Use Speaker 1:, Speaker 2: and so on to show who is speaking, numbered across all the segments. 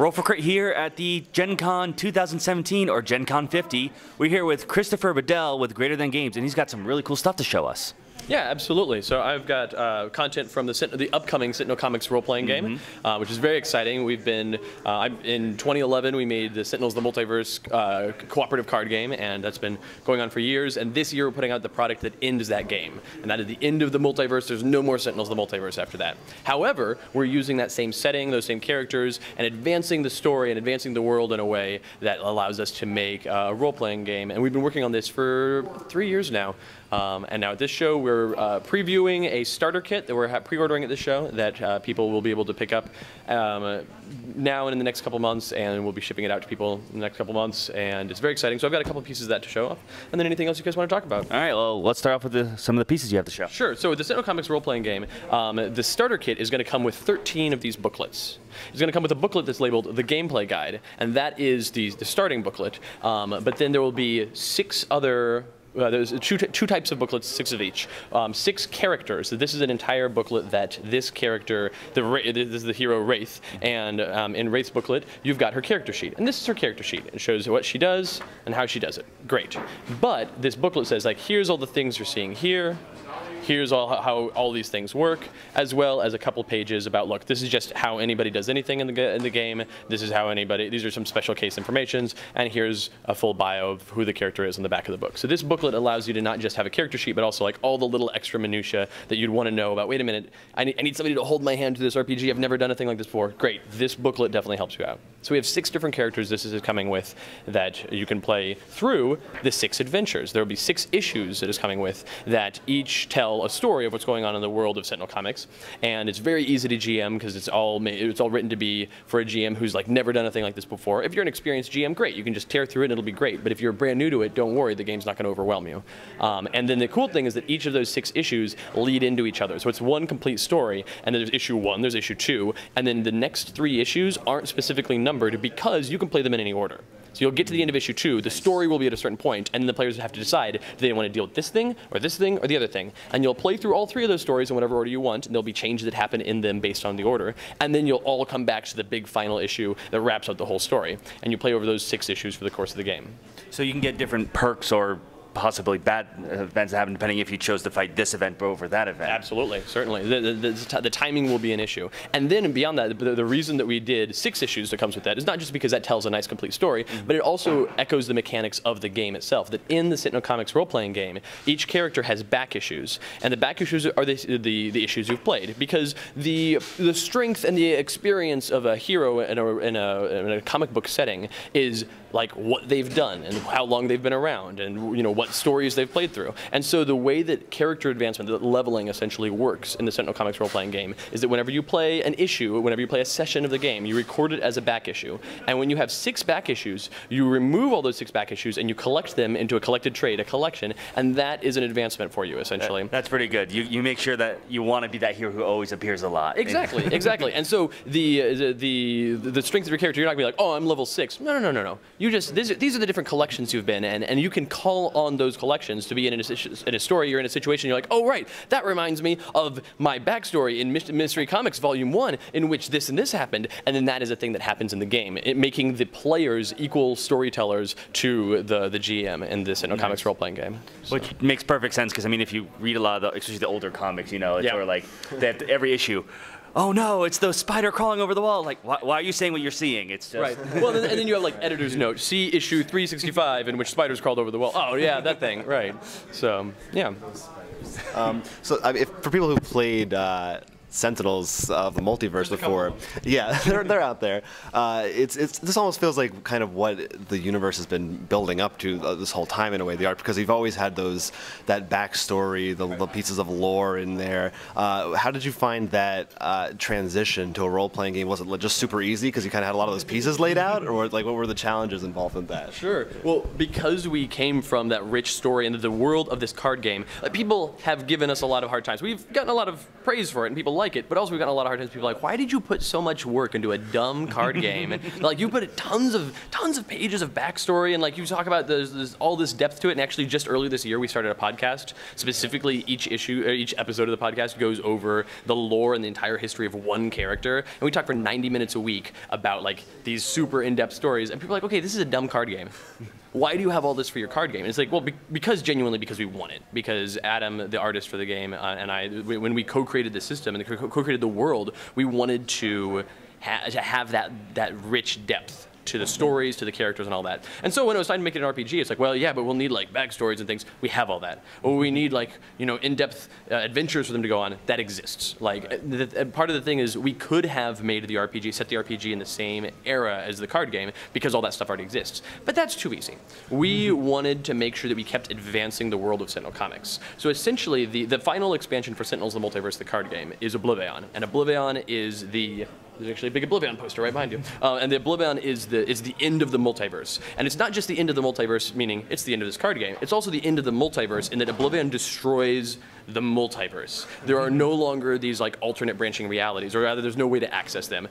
Speaker 1: Roll for Crit here at the Gen Con 2017, or Gen Con 50. We're here with Christopher Badell with Greater Than Games, and he's got some really cool stuff to show us.
Speaker 2: Yeah, absolutely. So I've got content from the upcoming Sentinel Comics role-playing game, which is very exciting. We've been, in 2011, we made the Sentinels, the Multiverse cooperative card game, and that's been going on for years. And this year we're putting out the product that ends that game. And that is the end of the Multiverse. There's no more Sentinels, the Multiverse after that. However, we're using that same setting, those same characters, and advancing the story and advancing the world in a way that allows us to make a role-playing game. And we've been working on this for 3 years now. And now at this show, we're previewing a starter kit that we're pre-ordering at this show that people will be able to pick up now and in the next couple months, and we'll be shipping it out to people in the next couple months, and it's very exciting. So I've got a couple pieces of that to show off, and then anything else you guys want to talk about.
Speaker 1: All right, well, let's start off with some of the pieces you have to show.
Speaker 2: Sure. So with the Sentinel Comics role-playing game, the starter kit is going to come with 13 of these booklets. It's going to come with a booklet that's labeled the Gameplay Guide, and that is the starting booklet. But then there will be 6 other there's two types of booklets, 6 of each. 6 characters. So this is an entire booklet that this character, this is the hero Wraith, and in Wraith's booklet, you've got her character sheet. And this is her character sheet. It shows what she does and how she does it. Great. But this booklet says, like, here's all the things you're seeing here. Here's how all these things work, as well as a couple pages about, look, this is just how anybody does anything in the game. This is how anybody, these are some special case informations, and here's a full bio of who the character is in the back of the book. So this booklet allows you to not just have a character sheet, but also like all the little extra minutia that you'd want to know about. Wait a minute, I need somebody to hold my hand through this RPG. I've never done anything like this before. Great, this booklet definitely helps you out. So we have 6 different characters this is coming with that you can play through the 6 adventures. There will be 6 issues that is coming with that each tell a story of what's going on in the world of Sentinel Comics, and it's very easy to GM because it's all written to be for a GM who's like never done anything like this before. If you're an experienced GM, great, you can just tear through it and it'll be great. But if you're brand new to it, don't worry, the game's not going to overwhelm you. And then the cool thing is that each of those 6 issues lead into each other. So it's one complete story, and then there's issue 1, there's issue 2, and then the next 3 issues aren't specifically numbered because you can play them in any order. So you'll get to the end of issue 2, the story will be at a certain point, and then the players have to decide, do they want to deal with this thing, or the other thing? And you'll play through all 3 of those stories in whatever order you want, and there'll be changes that happen in them based on the order, and then you'll all come back to the big final issue that wraps up the whole story. And you play over those 6 issues for the course of the game.
Speaker 1: So you can get different perks or possibly bad events that happen depending if you chose to fight this event over that event.
Speaker 2: Absolutely, certainly. The timing will be an issue. And then beyond that, the reason that we did 6 issues that comes with that is not just because that tells a nice complete story, but it also echoes the mechanics of the game itself. That in the Sentinel Comics role-playing game, each character has back issues, and the back issues are the issues you've played, because the strength and the experience of a hero in a comic book setting is like what they've done and how long they've been around and what stories they've played through. And so the way that character advancement, that leveling essentially works in the Sentinel Comics role-playing game is that whenever you play an issue, whenever you play a session of the game, you record it as a back issue. And when you have 6 back issues, you remove all those 6 back issues and you collect them into a collected trade, a collection, and that is an advancement for you, essentially.
Speaker 1: That's pretty good. You make sure that you want to be that hero who always appears a lot.
Speaker 2: Exactly, exactly. And so the strength of your character, you're not going to be like, oh, I'm level 6. No. These are the different collections you've been in, and you can call on those collections to be in a story. You're in a situation, you're like, oh, right, that reminds me of my backstory in Mystery Comics Volume 1, in which this and this happened, and then that is a thing that happens in the game, making the players equal storytellers to the GM in this Sentinel Comics role-playing game.
Speaker 1: Which makes perfect sense, because, I mean, if you read a lot of especially the older comics, it's sort of like, they have every issue, oh no, it's the spider crawling over the wall. Like, why are you saying what you're seeing? It's just...
Speaker 2: Right. Well, and then you have like editor's note, see issue 365 in which spiders crawled over the wall. Oh yeah, that thing, right. So, yeah.
Speaker 3: For people who played Sentinels of the Multiverse before, yeah, they're out there. This almost feels like kind of what the universe has been building up to this whole time in a way. The art, because you've always had that backstory, the pieces of lore in there. How did you find that transition to a role-playing game? Was it just super easy because you kind of had a lot of those pieces laid out, or like what were the challenges involved in that?
Speaker 2: Sure. Well, because we came from that rich story into the world of this card game, people have given us a lot of hard times. We've gotten a lot of praise for it, and people like like it, but also we've gotten a lot of hard times. People are like, why did you put so much work into a dumb card game? And, like, you put tons of pages of backstory, and like you talk about there's all this depth to it. And actually, just earlier this year, we started a podcast. Specifically, each episode of the podcast goes over the lore and the entire history of one character, and we talk for 90 minutes a week about like these super in-depth stories. And people are like, okay, this is a dumb card game. Why do you have all this for your card game? And it's like, well, because we want it. Because Adam, the artist for the game, and I, when we co-created the system and co-created the world, we wanted to have that rich depth to the stories, to the characters, and all that. And so when it was time to make it an RPG, it's like, well, yeah, but we'll need like backstories and things. We have all that. Or we need like, you know, in-depth adventures for them to go on. That exists. Like, part of the thing is we could have made the RPG, set the RPG in the same era as the card game because all that stuff already exists. But that's too easy. We wanted to make sure that we kept advancing the world of Sentinel Comics. So essentially, the final expansion for Sentinels: The Multiverse, the card game, is Oblivion. And Oblivion is there's actually a big Oblivion poster right behind you. And the Oblivion is the end of the multiverse. And it's not just the end of the multiverse, meaning it's the end of this card game. It's also the end of the multiverse in that Oblivion destroys the multiverse. There are no longer these like alternate branching realities, or rather there's no way to access them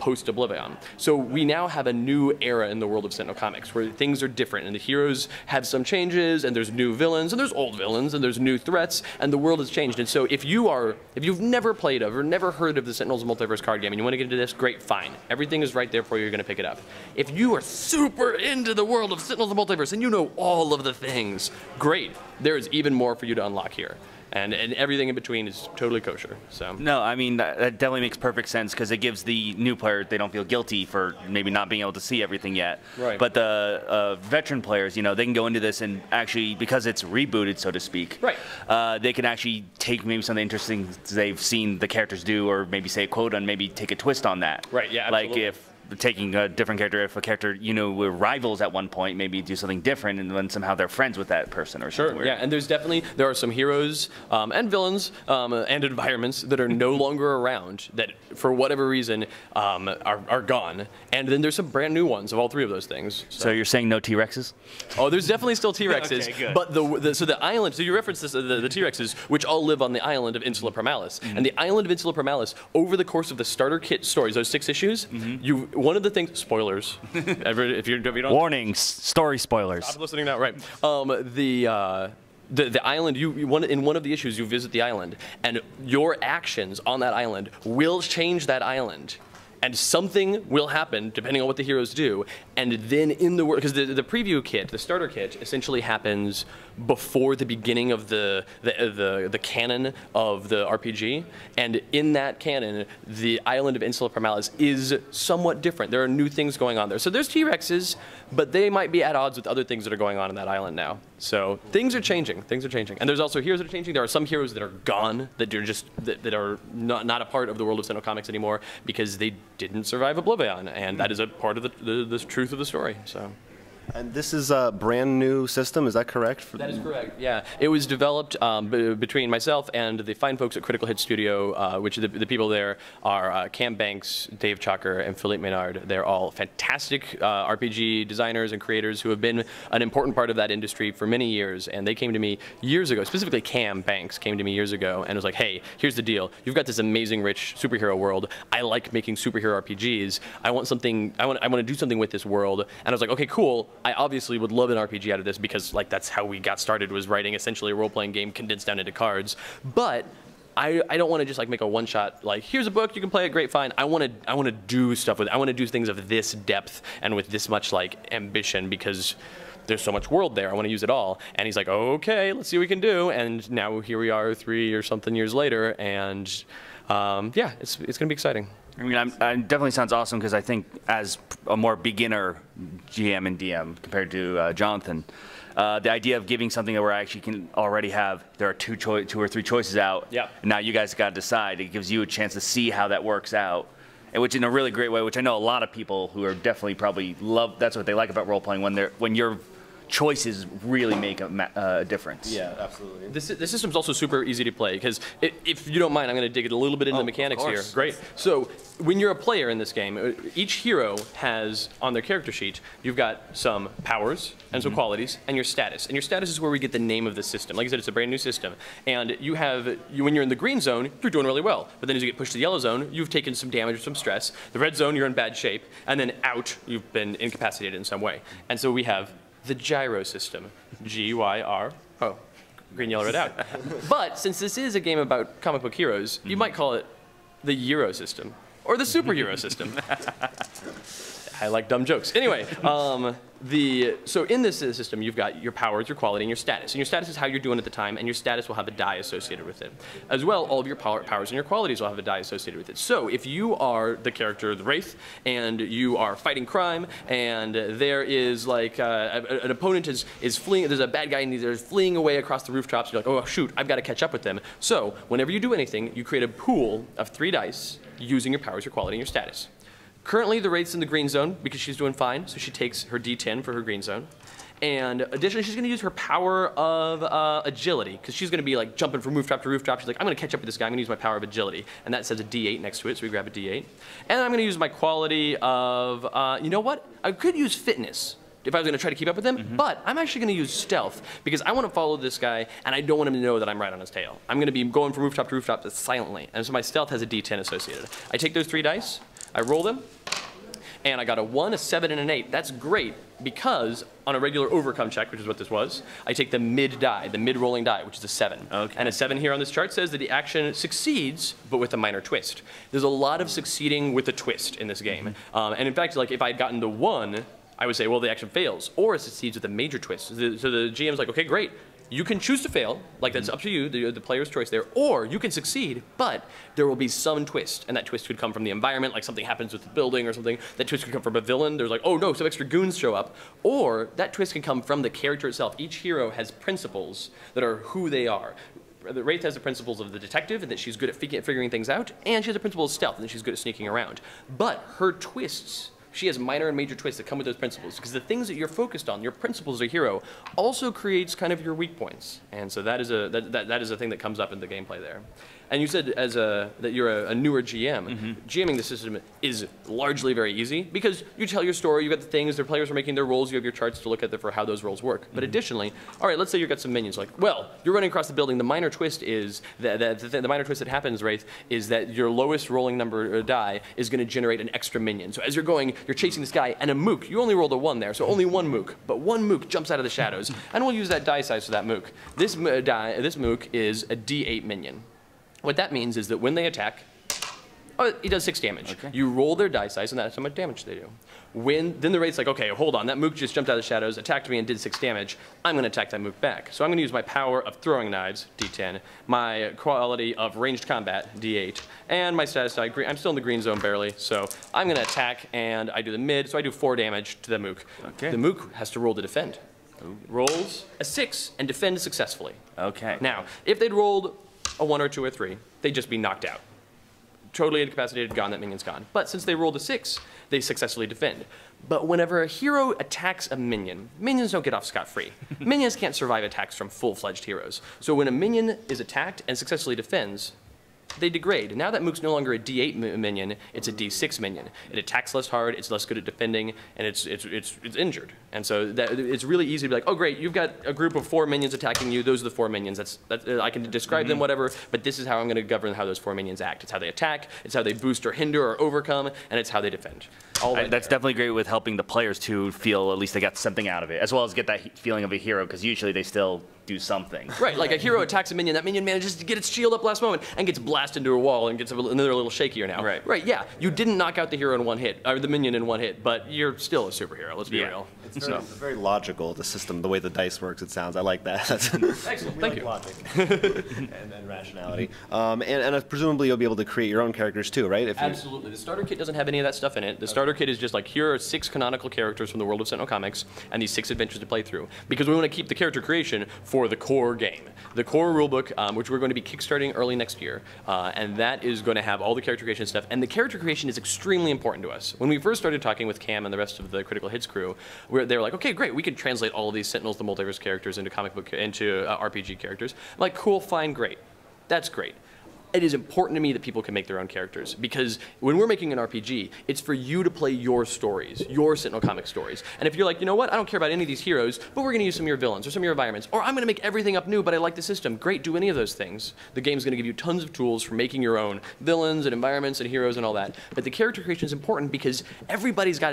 Speaker 2: post-Oblivion. So we now have a new era in the world of Sentinel Comics where things are different and the heroes have some changes and there's new villains and there's old villains and there's new threats and the world has changed. And so if you've never played or never heard of the Sentinels Multiverse card game and you want to get into this, great, fine. Everything is right there for you, you're going to pick it up. If you are super into the world of Sentinels Multiverse and you know all of the things, great. There is even more for you to unlock here. And everything in between is totally kosher. So
Speaker 1: no, I mean that definitely makes perfect sense because it gives the new player, they don't feel guilty for maybe not being able to see everything yet.
Speaker 2: Right.
Speaker 1: But the veteran players, you know, they can go into this and actually, because it's rebooted, so to speak.
Speaker 2: Right.
Speaker 1: They can actually take maybe something interesting they've seen the characters do, or maybe say a quote and maybe take a twist on that.
Speaker 2: Right. Yeah. Absolutely.
Speaker 1: Like if taking a different character, if a character, you know, were rivals at one point, maybe do something different, and then somehow they're friends with that person or something.
Speaker 2: Sure, yeah, and there are some heroes and villains and environments that are no longer around that, for whatever reason, are gone, and then there's some brand new ones of all three of those things.
Speaker 1: So you're saying no T-Rexes?
Speaker 2: Oh, there's definitely still T-Rexes,
Speaker 1: okay, good.
Speaker 2: but the island, so you referenced this, the T-Rexes, which all live on the island of Insula Primalis, and the island of Insula Primalis, over the course of the starter kit stories, those 6 issues, one of the things, spoilers, if you don't.
Speaker 1: Warnings, story spoilers.
Speaker 2: Stop listening now, right? The island, in one of the issues, you visit the island, and your actions on that island will change that island. And something will happen, depending on what the heroes do. And then in the world, because the preview kit, the starter kit, essentially happens before the beginning of the canon of the RPG. And in that canon, the island of Insula Primalis is somewhat different. There are new things going on there. So there's T-Rexes, but they might be at odds with other things that are going on in that island now. So things are changing. Things are changing. And there's also heroes that are changing. There are some heroes that are gone, that are just that are not a part of the world of Sentinel Comics anymore because they didn't survive Oblivion, and that is a part of the truth of the story. So.
Speaker 3: And this is a brand new system, is that correct?
Speaker 2: That is correct, yeah. It was developed between myself and the fine folks at Critical Hit Studio, which the people there are Cam Banks, Dave Chalker, and Philippe Maynard. They're all fantastic RPG designers and creators who have been an important part of that industry for many years, and they came to me years ago, specifically Cam Banks came to me years ago and was like, hey, here's the deal. You've got this amazing, rich superhero world. I like making superhero RPGs. I want to do something with this world. And I was like, okay, cool. I obviously would love an RPG out of this because like that's how we got started, was writing essentially a role-playing game condensed down into cards. But I don't want to just like make a one-shot like here's a book, you can play it, great, fine. I want to do stuff with it. I want to do things of this depth and with this much like ambition because there's so much world there. I want to use it all. And he's like, okay, let's see what we can do. And now here we are 3 or something years later, and yeah, it's gonna be exciting.
Speaker 1: I mean, it definitely sounds awesome because I think as a more beginner GM and DM compared to Jonathan, the idea of giving something that where I actually can already have, there are two or three choices out.
Speaker 2: Yeah.
Speaker 1: And now you guys got to decide. It gives you a chance to see how that works out, and which in a really great way. Which I know a lot of people who are definitely probably love. That's what they like about role playing when you're choices really make a difference.
Speaker 3: Yeah, absolutely.
Speaker 2: The system's also super easy to play because if you don't mind, I'm going to dig it a little bit into the mechanics here. Great. So when you're a player in this game, each hero has on their character sheet, you've got some powers and some qualities and your status. And your status is where we get the name of the system. Like I said, it's a brand new system. And you have, when you're in the green zone, you're doing really well. But then as you get pushed to the yellow zone, you've taken some damage or some stress. The red zone, you're in bad shape. And then out, you've been incapacitated in some way. And so we have the gyro system. G-Y-R. Oh, green, yellow, red, out. But since this is a game about comic book heroes, you might call it the Euro system or the superhero system. I like dumb jokes. Anyway, so in this system, you've got your powers, your quality, and your status. And your status is how you're doing at the time, and your status will have a die associated with it. As well, all of your powers and your qualities will have a die associated with it. So if you are the character, the Wraith, and you are fighting crime, and there is like an opponent is fleeing, there's a bad guy and they're fleeing away across the rooftops, you're like, oh shoot, I've got to catch up with them. So whenever you do anything, you create a pool of 3 dice using your powers, your quality, and your status. Currently, the Wraith's in the green zone because she's doing fine, so she takes her D10 for her green zone. And additionally, she's going to use her power of agility because she's going to be like jumping from rooftop to rooftop. She's like, I'm going to catch up with this guy. I'm going to use my power of agility. And that says a D8 next to it, so we grab a D8. And I'm going to use my quality of, you know what? I could use fitness if I was going to try to keep up with him, but I'm actually going to use stealth because I want to follow this guy and I don't want him to know that I'm right on his tail. I'm going to be going from rooftop to rooftop silently. And so my stealth has a D10 associated. I take those 3 dice. I roll them, and I got a 1, a 7, and an 8. That's great because on a regular overcome check, which is what this was, I take the mid die, the mid-rolling die, which is a 7. Okay. And a 7 here on this chart says that the action succeeds, but with a minor twist. There's a lot of succeeding with a twist in this game. And in fact, like if I had gotten the 1, I would say, well, the action fails, or it succeeds with a major twist. So the GM's like, okay, great. You can choose to fail, like that's up to you, the player's choice there, or you can succeed, but there will be some twist, and that twist could come from the environment, like something happens with the building or something. That twist could come from a villain. There's like, oh no, some extra goons show up. Or that twist can come from the character itself. Each hero has principles that are who they are. The Wraith has the principles of the detective, and that she's good at figuring things out, and she has the principle of stealth, and that she's good at sneaking around. But her twists, she has minor and major twists that come with those principles, because the things that you're focused on, your principles as a hero, also creates kind of your weak points. And so that is a thing that comes up in the gameplay there. And you said that you're a newer GM. GMing the system is largely very easy because you tell your story, you've got the things, the players are making their rolls, you have your charts to look at for how those rolls work. But additionally, all right, let's say you've got some minions. Like, well, you're running across the building. The minor twist is the minor twist that happens, Wraith, is that your lowest rolling number die is going to generate an extra minion. So as you're going, you're chasing this guy, and a mook. You only rolled a 1 there, so only 1 mook. But 1 mook jumps out of the shadows, and we'll use that die size for that mook. This mook is a D8 minion. What that means is that when they attack, he does 6 damage. Okay. You roll their die size, and that's how much damage they do. Then the Wraith's like, okay, hold on, that mook just jumped out of the shadows, attacked me, and did 6 damage. I'm going to attack that mook back. So I'm going to use my power of throwing knives, D10, my quality of ranged combat, D8, and my status die. I'm still in the green zone barely, so I'm going to attack, and I do the mid, so I do 4 damage to the mook. Okay. The mook has to roll to defend. Ooh. Rolls a 6 and defends successfully. Okay. Now, if they'd rolled a 1 or 2 or 3, they'd just be knocked out. Totally incapacitated, gone, that minion's gone. But since they rolled a 6, they successfully defend. But whenever a hero attacks a minion, minions don't get off scot-free. Minions can't survive attacks from full-fledged heroes. So when a minion is attacked and successfully defends, they degrade. Now that mook's no longer a D8 minion, it's a D6 minion. It attacks less hard, it's less good at defending, and it's injured. And so it's really easy to be like, oh great, you've got a group of 4 minions attacking you, those are the 4 minions. I can describe them, whatever, but this is how I'm going to govern how those 4 minions act. It's how they attack, it's how they boost or hinder or overcome, and it's how they defend. That's definitely great with helping the players to feel at least they got something out of it, as well as get that feeling of a hero, because usually they still do something. Right, like a hero attacks a minion, that minion manages to get its shield up last moment and gets blasted into a wall and gets another little shakier now. Right. Right, yeah. You didn't knock out the hero in 1 hit, or the minion in 1 hit, but you're still a superhero, let's be real. It's very logical, the system, the way the dice works, it sounds. I like that. Excellent, thank you. Logic and rationality. And presumably you'll be able to create your own characters too, right? Absolutely. The starter kit doesn't have any of that stuff in it. The starter kit is just like, here are 6 canonical characters from the world of Sentinel Comics and these 6 adventures to play through. Because we want to keep the character creation for the core game. The core rulebook, which we're going to be kickstarting early next year, and that is going to have all the character creation stuff. And the character creation is extremely important to us. When we first started talking with Cam and the rest of the Critical Hits crew, they were like, okay, great, we can translate all of these Sentinels, the Multiverse characters, into RPG characters. I'm like, cool, fine, great. That's great. It is important to me that people can make their own characters, because when we're making an RPG, it's for you to play your stories, your Sentinel Comics stories. And if you're like, you know what, I don't care about any of these heroes, but we're going to use some of your villains or some of your environments, or I'm going to make everything up new, but I like the system. Great, do any of those things. The game's going to give you tons of tools for making your own villains and environments and heroes and all that. But the character creation is important because everybody's got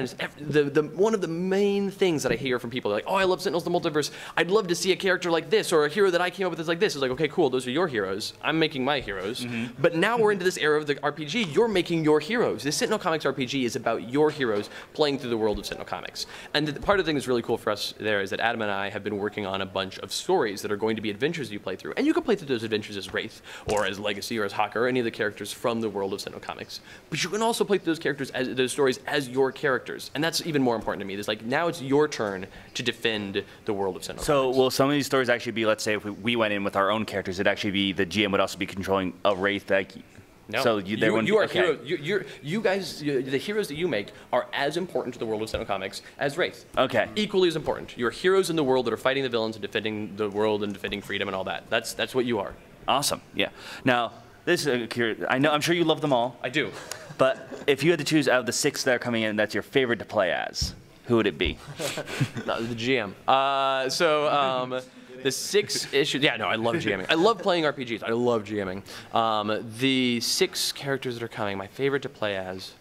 Speaker 2: one of the main things that I hear from people, like, oh, I love Sentinels the Multiverse. I'd love to see a character like this, or a hero that I came up with is like this. It's like, okay, cool, those are your heroes. I'm making my heroes. But now we're into this era of the RPG. You're making your heroes. The Sentinel Comics RPG is about your heroes playing through the world of Sentinel Comics. And part of the thing that's really cool for us there is that Adam and I have been working on a bunch of stories that are going to be adventures you play through. And you can play through those adventures as Wraith, or as Legacy, or as Hawker, or any of the characters from the world of Sentinel Comics. But you can also play through those characters, those stories, as your characters. And that's even more important to me. It's like, now it's your turn to defend the world of Sentinel Comics.
Speaker 1: So will some of these stories actually be, let's say if we went in with our own characters, it'd actually be, the GM would also be controlling a Wraith, like,
Speaker 2: no,
Speaker 1: so
Speaker 2: you are
Speaker 1: okay.
Speaker 2: heroes. You guys, the heroes that you make are as important to the world of Sentinel Comics as Wraith.
Speaker 1: Okay.
Speaker 2: Equally as important. You're heroes in the world that are fighting the villains and defending the world and defending freedom and all that. That's what you are.
Speaker 1: Awesome. Yeah. Now, this is I'm sure you love them all.
Speaker 2: I do.
Speaker 1: But if you had to choose out of the 6 that are coming in, that's your favorite to play as, who would it be?
Speaker 2: No, the GM. The 6 issues, yeah, no, I love GMing. I love playing RPGs. I love GMing. The 6 characters that are coming, my favorite to play as,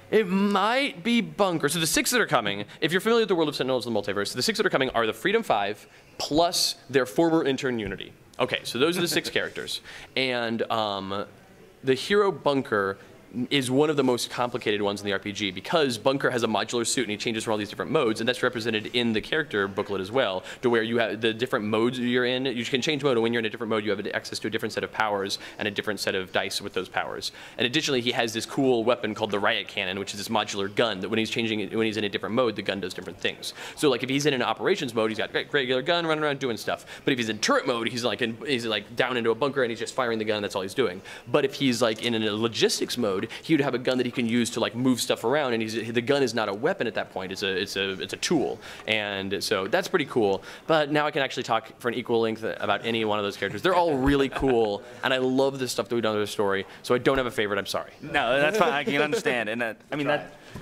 Speaker 2: it might be Bunker. So the 6 that are coming, if you're familiar with the world of Sentinels and the Multiverse, the 6 that are coming are the Freedom 5 plus their former intern Unity. Okay, so those are the 6 characters. And the hero Bunker is one of the most complicated ones in the RPG, because Bunker has a modular suit and he changes from all these different modes, and that's represented in the character booklet as well, to where you have the different modes you're in. You can change mode, and when you're in a different mode, you have access to a different set of powers and a different set of dice with those powers. And additionally, he has this cool weapon called the Riot Cannon, which is this modular gun that when he's in a different mode, the gun does different things. So like if he's in an operations mode, he's got a regular gun running around doing stuff. But if he's in turret mode, he's like down into a bunker and he's just firing the gun. That's all he's doing. But if he's like in a logistics mode, he would have a gun that he can use to like move stuff around, and the gun is not a weapon at that point. It's a tool, and so that's pretty cool. But now I can actually talk for an equal length about any one of those characters. They're all really cool, and I love the stuff that we've done with the story. So I don't have a favorite. I'm sorry.
Speaker 1: No, that's fine. I can understand, and that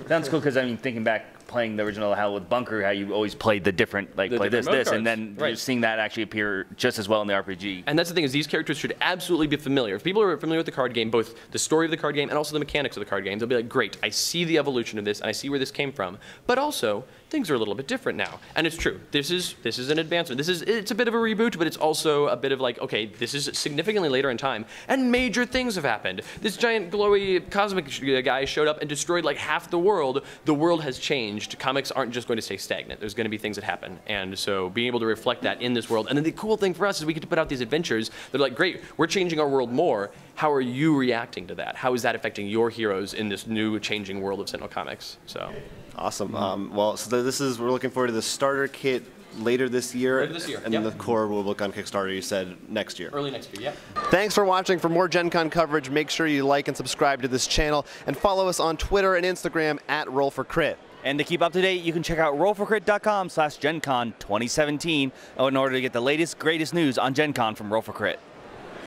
Speaker 1: sounds cool, because I mean, thinking back, playing the original Hell with Bunker, how you always played the different, like, play this, and then
Speaker 2: right.
Speaker 1: You're seeing that actually appear just as well in the RPG.
Speaker 2: And that's the thing, is these characters should absolutely be familiar. If people are familiar with the card game, both the story of the card game and also the mechanics of the card game, they'll be like, great, I see the evolution of this, and I see where this came from. But also, things are a little bit different now. And it's true. This is an advancement. It's a bit of a reboot, but it's also a bit of like, okay, this is significantly later in time, and major things have happened. This giant glowy cosmic guy showed up and destroyed like half the world. The world has changed. Comics aren't just going to stay stagnant. There's going to be things that happen. And so being able to reflect that in this world. And then the cool thing for us is we get to put out these adventures that are like, great, we're changing our world more. How are you reacting to that? How is that affecting your heroes in this new changing world of Sentinel Comics? So.
Speaker 3: Awesome. Well, so we're looking forward to the starter kit later this year.
Speaker 2: Later this year,
Speaker 3: and
Speaker 2: yep.
Speaker 3: the core will look on Kickstarter, you said, next year.
Speaker 2: Early next year, yeah.
Speaker 3: Thanks for watching. For more Gen Con coverage, make sure you like and subscribe to this channel, and follow us on Twitter and Instagram at Roll4Crit.
Speaker 1: And to keep up to date, you can check out roll4crit.com/GenCon 2017 in order to get the latest, greatest news on Gen Con from Roll4Crit.